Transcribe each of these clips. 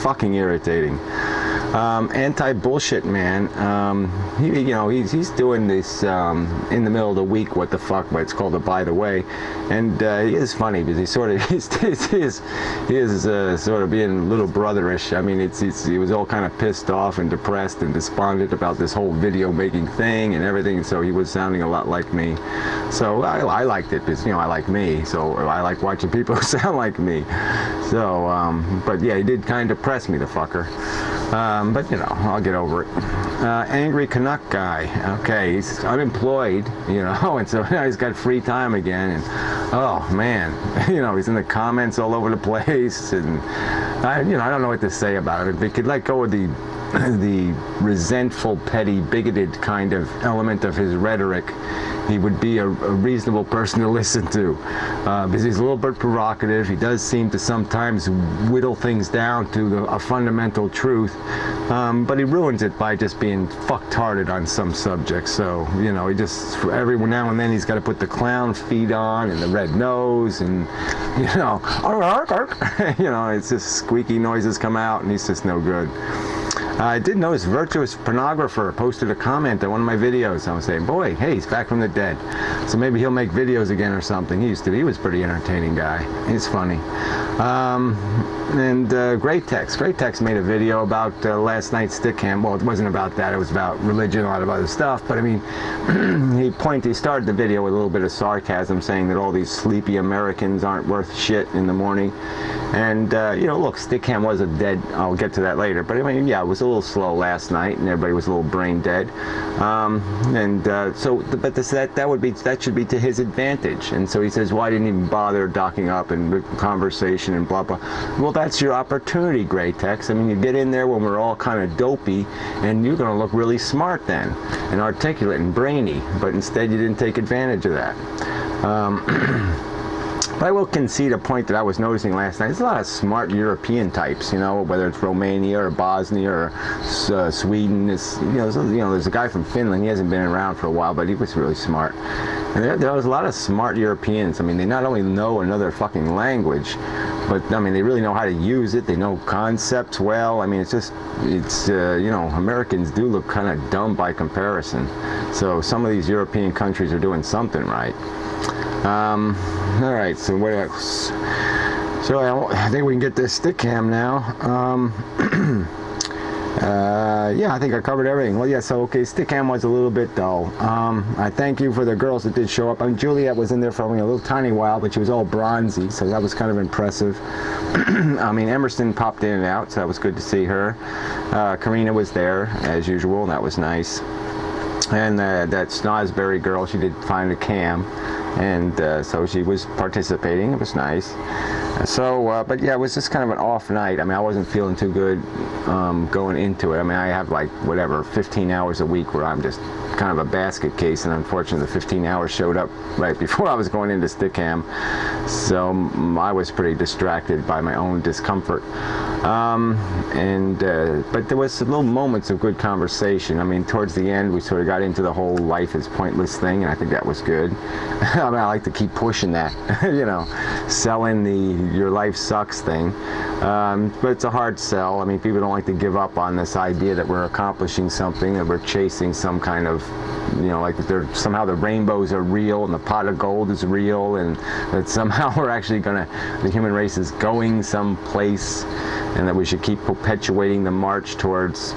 fucking irritating. Anti-bullshit man. He's doing this in the middle of the week. What the fuck? But it's called a By the Way, and he is funny because he is sort of being little brotherish. I mean, he was all kind of pissed off and depressed and despondent about this whole video making thing and everything. So he was sounding a lot like me. So I liked it because I like me. So I like watching people who sound like me. So, but yeah, he did kind of depress me, the fucker. But I'll get over it. Angry Canuck guy. Okay, he's unemployed, and so now he's got free time again. And oh man, he's in the comments all over the place, and I don't know what to say about it. If he could let go of the resentful, petty, bigoted kind of element of his rhetoric, he would be a reasonable person to listen to, because he's a little bit provocative. He does seem to sometimes whittle things down to a fundamental truth, but he ruins it by just being fucktarded on some subject. So he just every now and then he's got to put the clown feet on and the red nose, and it's just squeaky noises come out, and he's just no good. I did notice Virtuous Pornographer posted a comment on one of my videos. I was saying, boy, hey, he's back from the dead. So maybe he'll make videos again or something. He was a pretty entertaining guy. He's funny. Great Text made a video about last night's stick ham. Well, it wasn't about that. It was about religion, a lot of other stuff. But I mean, he started the video with a little bit of sarcasm, saying that all these sleepy Americans aren't worth shit in the morning. And, look, stick ham was I'll get to that later. But I mean, yeah, it was a little slow last night, and everybody was a little brain dead. That should be to his advantage. And so he says, why didn't he bother docking up and conversation and blah, blah. Well, that's your opportunity, Great Text. I mean, you get in there when we're all kind of dopey, and you're going to look really smart then, and articulate and brainy. But instead, you didn't take advantage of that. But I will concede a point that I was noticing last night. There's a lot of smart European types, whether it's Romania or Bosnia or Sweden. There's a guy from Finland. He hasn't been around for a while, but he was really smart. And there was a lot of smart Europeans. I mean, they not only know another fucking language, but I mean, they really know how to use it. They know concepts well. I mean, Americans do look kind of dumb by comparison. So some of these European countries are doing something right. All right, so what else? So I think we can get this stick cam now. Yeah, I think I covered everything. Well, yeah, so, okay, stick cam was a little bit dull. I thank you for the girls that did show up. I mean, Juliet was in there for only a little tiny while, but she was all bronzy, so that was kind of impressive. I mean, Emerson popped in and out, so that was good to see her. Karina was there, as usual, and that was nice. And that Snosberry girl, she did find a cam, and so she was participating. It was nice. But yeah, it was just kind of an off night. I mean, I wasn't feeling too good going into it. I mean, I have 15 hours a week where I'm just kind of a basket case, and unfortunately the 15 hours showed up right before I was going into Stickam, so I was pretty distracted by my own discomfort. But there was some little moments of good conversation. I mean, towards the end, we sort of got into the whole life is pointless thing, and I think that was good. I mean, I like to keep pushing that, selling the your life sucks thing. But it's a hard sell. I mean, people don't like to give up on this idea that we're accomplishing something, that we're chasing some kind of, like that somehow the rainbows are real and the pot of gold is real, and that somehow we're actually the human race is going someplace, and that we should keep perpetuating the march towards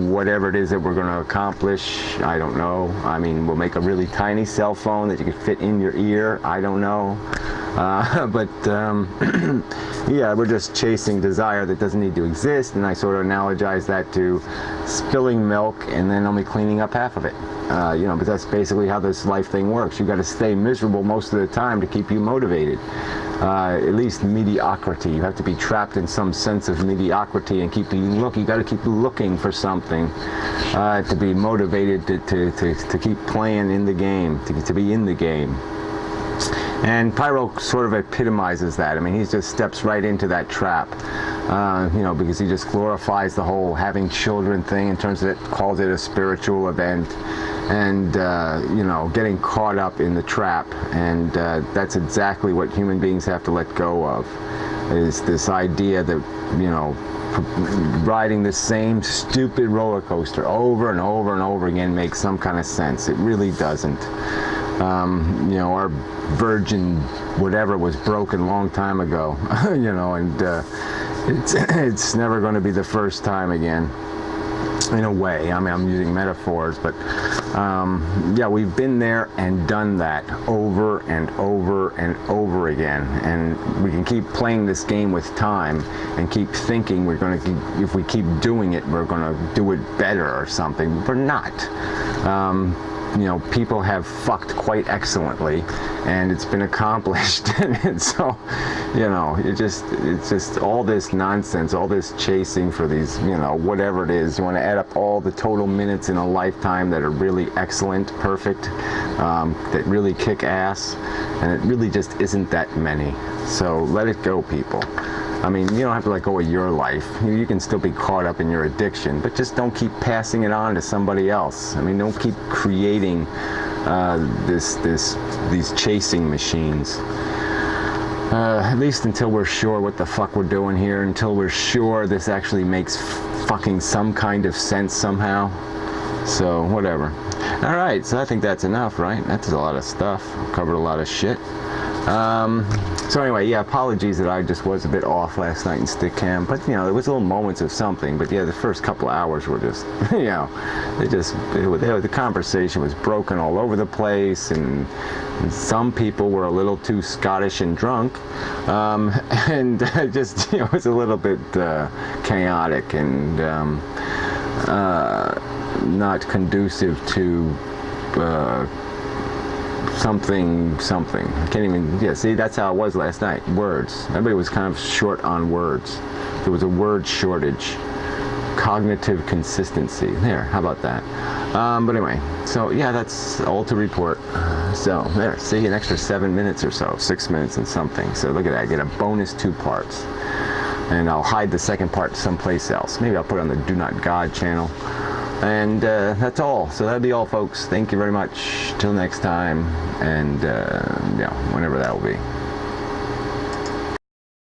whatever it is that we're going to accomplish. I don't know. I mean, we'll make a really tiny cell phone that you can fit in your ear. I don't know. Yeah, we're just chasing desire that doesn't need to exist, and I sort of analogize that to spilling milk and then only cleaning up half of it. But that's basically how this life thing works. You've got to stay miserable most of the time to keep you motivated. At least mediocrity. You have to be trapped in some sense of mediocrity and you got to keep looking for something to be motivated to keep playing in the game, to be in the game. And Pyro sort of epitomizes that. I mean, he just steps right into that trap, because he just glorifies the whole having children thing in terms of it, calls it a spiritual event, and, getting caught up in the trap. And that's exactly what human beings have to let go of, is this idea that, riding the same stupid roller coaster over and over and over again makes some kind of sense. It really doesn't. You know, our Virgin whatever was broken a long time ago, you know, and it's never going to be the first time again, in a way. I mean, I'm using metaphors, but yeah, we've been there and done that over and over and over again, and we can keep playing this game with time and keep thinking we're going to, if we keep doing it, we're going to do it better or something. We're not. You know, people have fucked quite excellently, and it's been accomplished. And so, you know, it's just all this nonsense, all this chasing for these, you know, whatever it is. You want to add up all the total minutes in a lifetime that are really excellent, perfect, that really kick ass, and it really just isn't that many. So let it go, people. I mean, you don't have to let go of your life. You can still be caught up in your addiction, but just don't keep passing it on to somebody else. I mean, don't keep creating these chasing machines. At least until we're sure what the fuck we're doing here, until we're sure this actually makes fucking some kind of sense somehow. So, whatever. Alright, so I think that's enough, right? That's a lot of stuff. Covered a lot of shit. So anyway, yeah, apologies that I just was a bit off last night in stick cam, but you know, there was little moments of something, but yeah, the first couple of hours were just, you know, the conversation was broken all over the place, and some people were a little too Scottish and drunk, and just, you know, it was a little bit chaotic and not conducive to something. I can't even, yeah, see, that's how it was last night. Words. Everybody was kind of short on words. There was a word shortage. Cognitive consistency. There, how about that? But anyway, so yeah, that's all to report. So there, see, an extra 7 minutes or so, 6 minutes and something. So look at that, I get a bonus 2 parts. And I'll hide the second part someplace else. Maybe I'll put it on the DoNotGod channel. And that's all. So that'll be all, folks. Thank you very much. Till next time. And, yeah, whenever that will be.